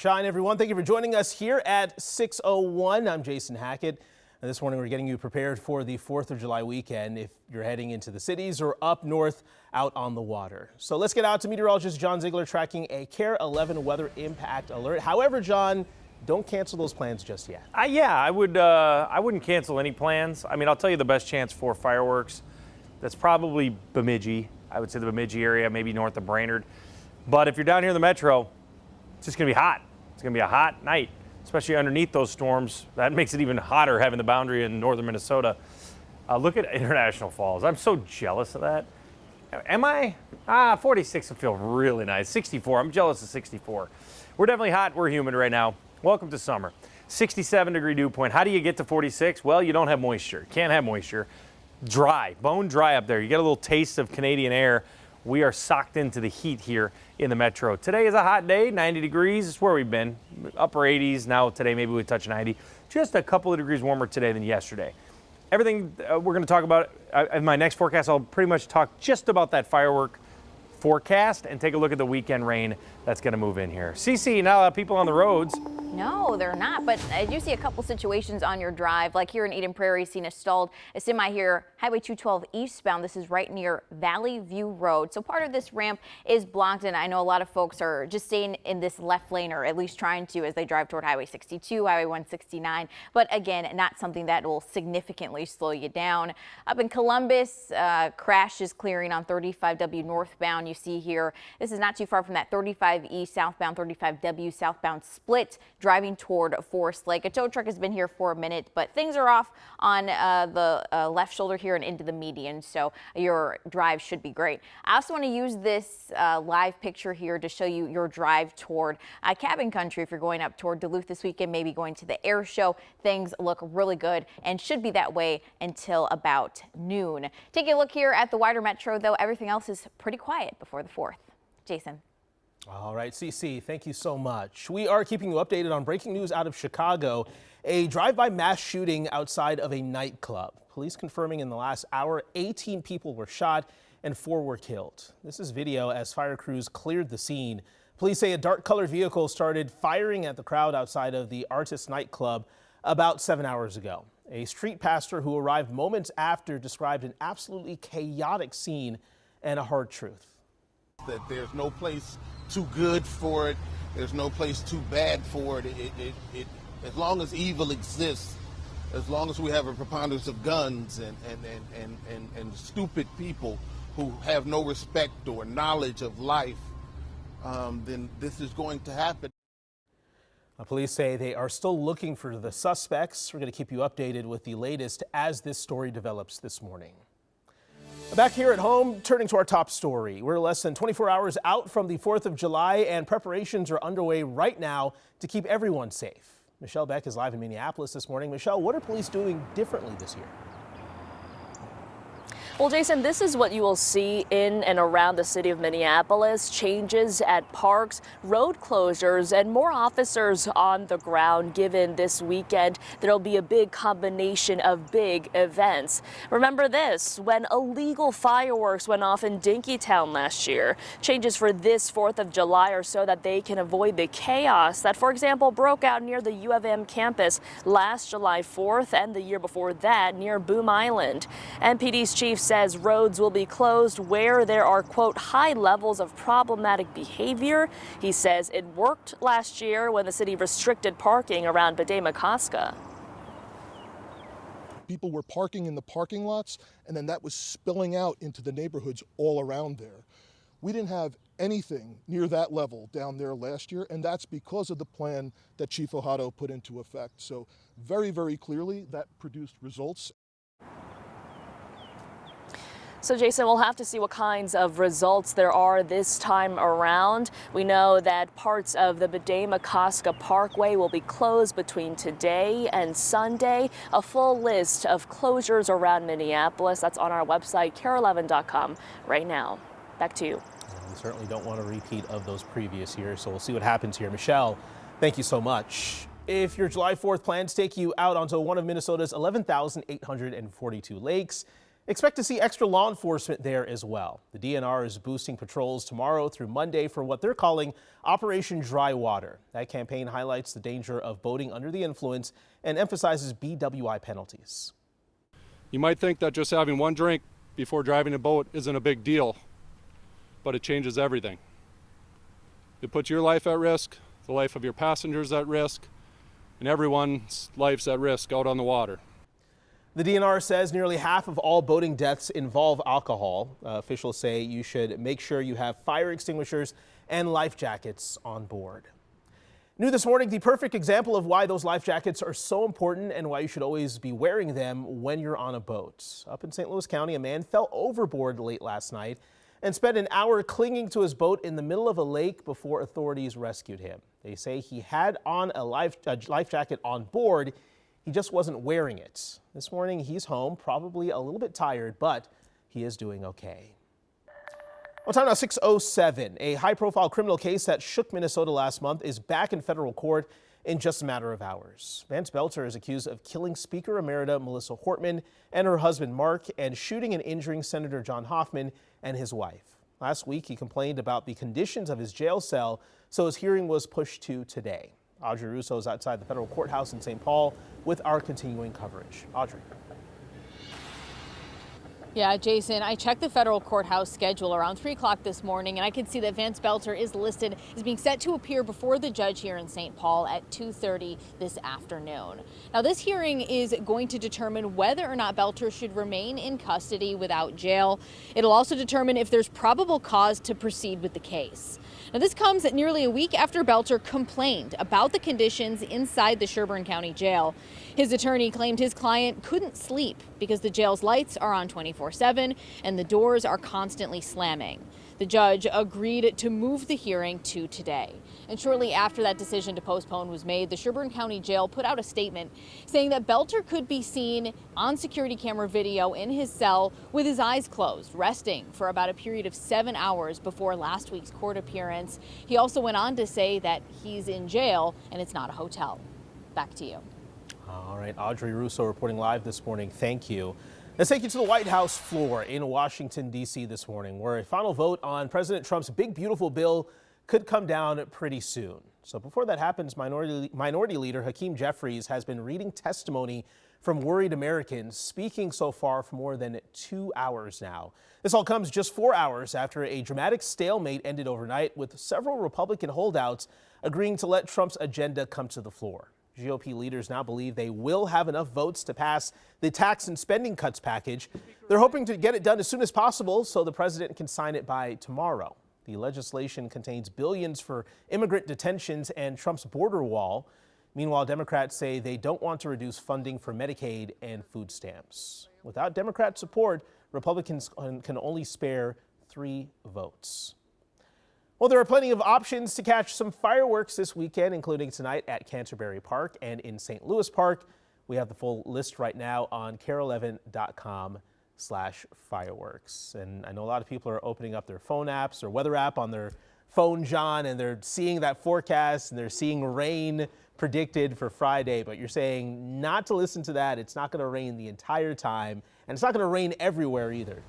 Shine, everyone. Thank you for joining us here at 6:01. I'm Jason Hackett. And this morning, we're getting you prepared for the 4th of July weekend if you're heading into the cities or up north out on the water. So let's get out to meteorologist John Ziegler tracking a KARE 11 weather impact alert. However, John, don't cancel those plans just yet. I wouldn't cancel any plans. I mean, I'll tell you the best chance for fireworks. That's probably Bemidji. I would say the Bemidji area, maybe north of Brainerd. But if you're down here in the metro, it's just going to be hot. It's going to be a hot night, especially underneath those storms. That makes it even hotter having the boundary in northern Minnesota. Look at International Falls. I'm so jealous of that. Am I? 46 would feel really nice. 64, I'm jealous of 64. We're definitely hot. We're humid right now. Welcome to summer. 67-degree dew point. How do you get to 46? Well, you don't have moisture. Can't have moisture. Dry, bone dry up there. You get a little taste of Canadian air. We are socked into the heat here in the metro. Today is a hot day, 90 degrees. It's where we've been, upper 80s. Now today maybe we touch 90. Just a couple of degrees warmer today than yesterday. Everything we're going to talk about in my next forecast, I'll pretty much talk just about that firework forecast and take a look at the weekend rain that's going to move in here. CC, not a lot of people on the roads. No, they're not, but I do see a couple situations on your drive, like here in Eden Prairie, seen a stalled a semi here, Highway 212 eastbound. This is right near Valley View Road. So part of this ramp is blocked, and I know a lot of folks are just staying in this left lane, or at least trying to, as they drive toward Highway 62, Highway 169. But again, not something that will significantly slow you down. Up in Columbus, crash is clearing on 35W northbound. You see here, this is not too far from that 35E southbound, 35W southbound split, driving toward Forest Lake. A tow truck has been here for a minute, but things are off on the left shoulder here and into the median, so your drive should be great. I also want to use this live picture here to show you your drive toward cabin country. If you're going up toward Duluth this weekend, maybe going to the air show, things look really good and should be that way until about noon. Taking a look here at the wider metro, though, everything else is pretty quiet before the 4th. Jason. All right, CC, thank you so much. We are keeping you updated on breaking news out of Chicago. A drive-by mass shooting outside of a nightclub. Police confirming in the last hour, 18 people were shot and 4 were killed. This is video as fire crews cleared the scene. Police say a dark-colored vehicle started firing at the crowd outside of the Artist nightclub about 7 hours ago. A street pastor who arrived moments after described an absolutely chaotic scene and a hard truth. That there's no place too good for it. There's no place too bad for it. As long as evil exists, as long as we have a preponderance of guns and stupid people who have no respect or knowledge of life, then this is going to happen. Police say they are still looking for the suspects. We're going to keep you updated with the latest as this story develops this morning. Back here at home, turning to our top story. We're less than 24 hours out from the 4th of July, and preparations are underway right now to keep everyone safe. Michelle Beck is live in Minneapolis this morning. Michelle, what are police doing differently this year? Well, Jason, this is what you will see in and around the city of Minneapolis. Changes at parks, road closures, and more officers on the ground given this weekend. There'll be a big combination of big events. Remember this, when illegal fireworks went off in Dinkytown last year. Changes for this 4th of July are so that they can avoid the chaos that, for example, broke out near the U of M campus last July 4th and the year before that near Boom Island. MPD's chief says roads will be closed where there are, quote, high levels of problematic behavior. He says it worked last year when the city restricted parking around Bde-Makaska. People were parking in the parking lots, and then that was spilling out into the neighborhoods all around there. We didn't have anything near that level down there last year, and that's because of the plan that Chief Ohado put into effect. So very, very clearly that produced results. So, Jason, we'll have to see what kinds of results there are this time around. We know that parts of the Bde-Makaska Parkway will be closed between today and Sunday. A full list of closures around Minneapolis, that's on our website, KARE11.com right now. Back to you. We certainly don't want a repeat of those previous years, so we'll see what happens here. Michelle, thank you so much. If your July 4th plans take you out onto one of Minnesota's 11,842 lakes, Expect to see extra law enforcement there as well. The DNR is boosting patrols tomorrow through Monday for what they're calling Operation Dry Water. That campaign highlights the danger of boating under the influence and emphasizes BWI penalties. You might think that just having one drink before driving a boat isn't a big deal, but it changes everything. It puts your life at risk, the life of your passengers at risk, and everyone's life's at risk out on the water. The DNR says nearly half of all boating deaths involve alcohol. Officials say you should make sure you have fire extinguishers and life jackets on board. New this morning, the perfect example of why those life jackets are so important and why you should always be wearing them when you're on a boat. Up in St. Louis County, a man fell overboard late last night and spent an hour clinging to his boat in the middle of a lake before authorities rescued him. They say he had on a life jacket on board. He just wasn't wearing it. This morning, he's home, probably a little bit tired, but he is doing okay. Well, time now 6:07. A high-profile criminal case that shook Minnesota last month is back in federal court in just a matter of hours. Vance Belter is accused of killing Speaker Emerita Melissa Hortman and her husband Mark and shooting and injuring Senator John Hoffman and his wife. Last week, he complained about the conditions of his jail cell, so his hearing was pushed to today. Audrey Russo is outside the federal courthouse in St. Paul with our continuing coverage. Audrey. Yeah, Jason, I checked the federal courthouse schedule around 3 o'clock this morning, and I can see that Vance Belter is listed as being set to appear before the judge here in St. Paul at 2:30 this afternoon. Now, this hearing is going to determine whether or not Belter should remain in custody without jail. It'll also determine if there's probable cause to proceed with the case. Now, this comes nearly a week after Belter complained about the conditions inside the Sherburne County Jail. His attorney claimed his client couldn't sleep because the jail's lights are on 24/7 and the doors are constantly slamming. The judge agreed to move the hearing to today. And shortly after that decision to postpone was made, the Sherburne County Jail put out a statement saying that Belter could be seen on security camera video in his cell with his eyes closed, resting for about a period of 7 hours before last week's court appearance. He also went on to say that he's in jail and it's not a hotel. Back to you. All right, Audrey Russo reporting live this morning. Thank you. Let's take you to the White House floor in Washington, D.C. this morning, where a final vote on President Trump's big, beautiful bill could come down pretty soon. So before that happens, Minority Leader Hakeem Jeffries has been reading testimony from worried Americans, speaking so far for more than 2 hours now. This all comes just 4 hours after a dramatic stalemate ended overnight, with several Republican holdouts agreeing to let Trump's agenda come to the floor. GOP leaders now believe they will have enough votes to pass the tax and spending cuts package. They're hoping to get it done as soon as possible so the president can sign it by tomorrow. The legislation contains billions for immigrant detentions and Trump's border wall. Meanwhile, Democrats say they don't want to reduce funding for Medicaid and food stamps. Without Democrat support, Republicans can only spare 3 votes. Well, there are plenty of options to catch some fireworks this weekend, including tonight at Canterbury Park and in St. Louis Park. We have the full list right now on KARE11.com/fireworks. And I know a lot of people are opening up their phone apps or weather app on their phone, John, and they're seeing that forecast and they're seeing rain predicted for Friday, but you're saying not to listen to that. It's not going to rain the entire time, and it's not going to rain everywhere either.